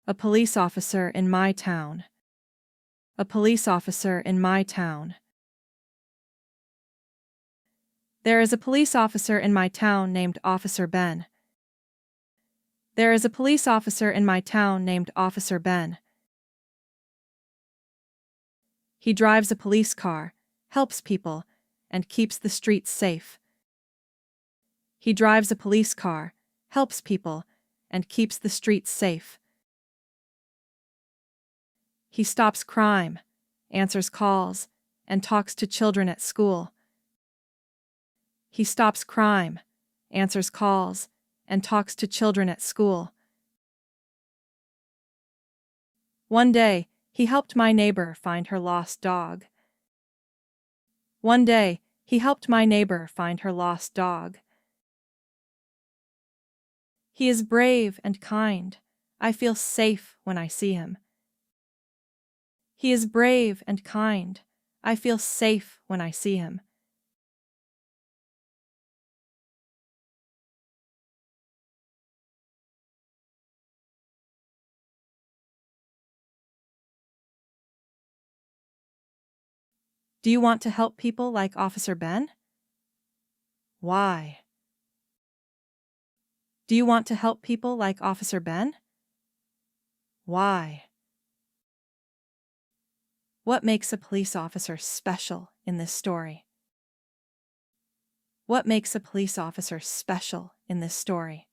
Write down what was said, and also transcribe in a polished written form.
A police officer in my town. A police officer in my town. There is a police officer in my town named Officer Ben. There is a police officer in my town named Officer Ben. He drives a police car, helps people, and keeps the streets safe. He drives a police car, helps people, and keeps the streets safe. He stops crime, answers calls, and talks to children at school. He stops crime, answers calls, and talks to children at school. One day, he helped my neighbor find her lost dog. One day, he helped my neighbor find her lost dog. He is brave and kind. I feel safe when I see him. He is brave and kind. I feel safe when I see him. Do you want to help people like Officer Ben? Why? Do you want to help people like Officer Ben? Why? What makes a police officer special in this story? What makes a police officer special in this story?